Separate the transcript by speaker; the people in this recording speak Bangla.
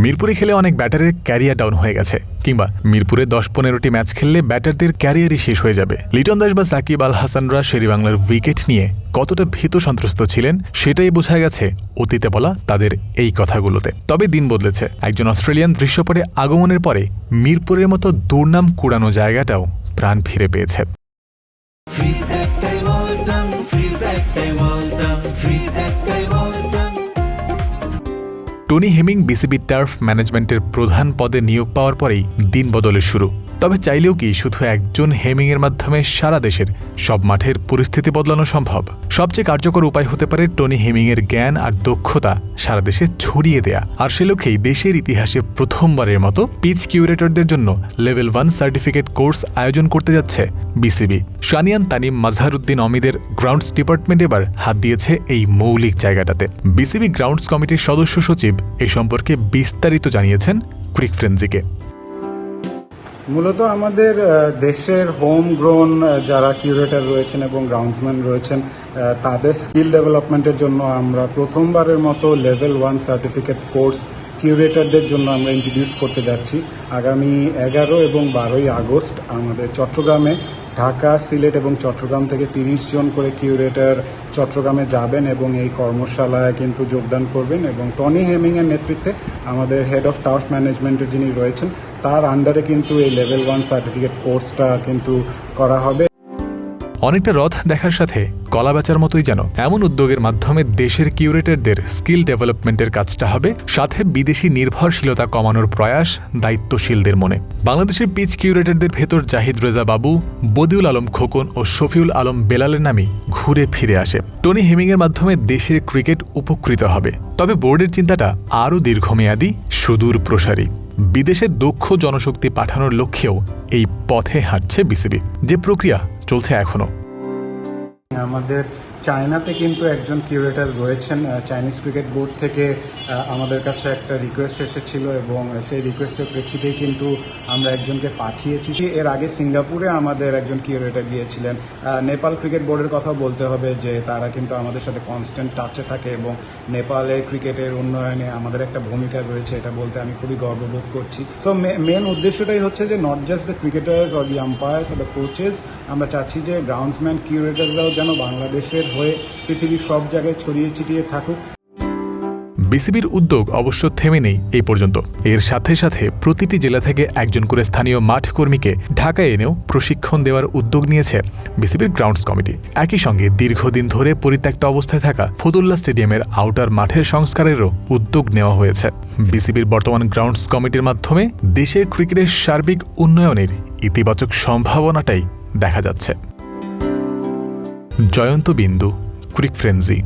Speaker 1: মিরপুরে খেলে অনেক ব্যাটারের ক্যারিয়ার ডাউন হয়ে গেছে, কিংবা মিরপুরে 10-15টি ম্যাচ খেললে ব্যাটারদের ক্যারিয়ারই শেষ হয়ে যাবে। লিটন দাস বা সাকিব আল হাসানরা শেরেবাংলার উইকেট নিয়ে কতটা ভীত সন্ত্রস্ত ছিলেন সেটাই বোঝা গেছে অতীতে বলা তাদের এই কথাগুলোতে। তবে দিন বদলেছে। একজন অস্ট্রেলিয়ান দৃশ্যপটে আগমনের পরে মিরপুরের মতো দুর্নাম কুড়ানো জায়গাটাও প্রাণ ফিরে পেয়েছে। টনি হেমিং বিসিবি টার্ফ ম্যানেজমেন্টের প্রধান পদে নিয়োগ পাওয়ার পরেই দিন বদলের শুরু। তবে চাইলেও কি শুধু একজন হেমিংয়ের মাধ্যমে সারা দেশের সব মাঠের পরিস্থিতি বদলানো সম্ভব? সবচেয়ে কার্যকর উপায় হতে পারে টনি হেমিংয়ের জ্ঞান আর দক্ষতা সারা দেশে ছড়িয়ে দেয়া। আর সে লক্ষ্যেই দেশের ইতিহাসে প্রথমবারের মতো পিচ কিউরেটরদের জন্য লেভেল 1 সার্টিফিকেট কোর্স আয়োজন করতে যাচ্ছে বিসিবি। শানিয়ান তানিম মাজহারউদ্দিন অমিদের গ্রাউন্ডস ডিপার্টমেন্ট এবার হাত দিয়েছে এই মৌলিক জায়গাটাতে। বিসিবি গ্রাউন্ডস কমিটির সদস্য সচিব এ সম্পর্কে বিস্তারিত জানিয়েছেন ক্রিক ফ্রেন্সিকে।
Speaker 2: মূলত আমাদের দেশের হোম গ্রোন যারা কিউরেটর রয়েছেন এবং গ্রাউন্ডসম্যান রয়েছেন তাদের স্কিল ডেভেলপমেন্টের জন্য আমরা প্রথমবারের মতো লেভেল 1 সার্টিফিকেট কোর্স কিউরেটরদের জন্য আমরা ইন্ট্রোডিউস করতে যাচ্ছি। আগামী 11 এবং 12ই আগস্ট আমাদের চট্টগ্রামে, ঢাকা, সিলেট এবং চট্টগ্রাম থেকে 30 জন করে কিউরেটর চট্টগ্রামে যাবেন এবং এই কর্মশালায় কিন্তু যোগদান করবেন। এবং টনি হেমিংয়ের নেতৃত্বে আমাদের হেড অফ টার্ফ ম্যানেজমেন্টের যিনি রয়েছেন তার আন্ডারে কিন্তু এই লেভেল 1 সার্টিফিকেট কোর্সটা কিন্তু করা হবে।
Speaker 1: অনেকটা রথ দেখার সাথে কলা বেচার মতোই যেন এমন উদ্যোগের মাধ্যমে দেশের কিউরেটরদের স্কিল ডেভেলপমেন্টের কাজটা হবে, সাথে বিদেশি নির্ভরশীলতা কমানোর প্রয়াস দায়িত্বশীলদের মনে। বাংলাদেশের পিচ কিউরেটরদের ভেতর জাহিদ রেজা বাবু, বদিউল আলম খোকন ও শফিউল আলম বেলালের নামই ঘুরে ফিরে আসে। টনি হেমিংয়ের মাধ্যমে দেশের ক্রিকেট উপকৃত হবে। তবে বোর্ডের চিন্তাটা আরও দীর্ঘমেয়াদী, সুদূর প্রসারী। বিদেশে দক্ষ জনশক্তি পাঠানোর লক্ষ্যেও এই পথে হাঁটছে বিসিবি, যে প্রক্রিয়া চলছে এখনো।
Speaker 2: আমাদের চায়নাতে কিন্তু একজন কিউরেটর রয়েছেন। চাইনিজ ক্রিকেট বোর্ড থেকে আমাদের কাছে একটা রিকোয়েস্ট এসেছিল এবং সেই রিকোয়েস্টের প্রেক্ষিতেই কিন্তু আমরা একজনকে পাঠিয়েছি। এর আগে সিঙ্গাপুরে আমাদের একজন কিউরেটর গিয়েছিলেন। নেপাল ক্রিকেট বোর্ডের কথাও বলতে হবে যে তারা কিন্তু আমাদের সাথে কনস্ট্যান্ট টাচে থাকে এবং নেপালের ক্রিকেটের উন্নয়নে আমাদের একটা ভূমিকা রয়েছে, এটা বলতে আমি খুবই গর্ববোধ করছি। সো মেন উদ্দেশ্যটাই হচ্ছে যে not just the cricketers or the umpires or the coaches, আমরা চাচ্ছি যে গ্রাউন্ডসম্যান কিউরেটররাও যেন বাংলাদেশের হয়ে পৃথিবীর সব জায়গায় ছড়িয়ে ছিটিয়ে থাকুক।
Speaker 1: বিসিবির উদ্যোগ অবশ্য থেমে নেই এই পর্যন্ত। এর সাথে সাথে প্রতিটি জেলা থেকে একজন করে স্থানীয় মাঠ কর্মীকে ঢাকায় এনেও প্রশিক্ষণ দেওয়ার উদ্যোগ নিয়েছে বিসিবির গ্রাউন্ডস কমিটি। একই সঙ্গে দীর্ঘদিন ধরে পরিত্যক্ত অবস্থায় থাকা ফতুল্লা স্টেডিয়ামের আউটার মাঠের সংস্কারেরও উদ্যোগ নেওয়া হয়েছে। বিসিবির বর্তমান গ্রাউন্ডস কমিটির মাধ্যমে দেশের ক্রিকেটের সার্বিক উন্নয়নের ইতিবাচক সম্ভাবনাটাই দেখা যাচ্ছে। জয়ন্ত বিন্দু, ক্রিক ফ্রেন্সি।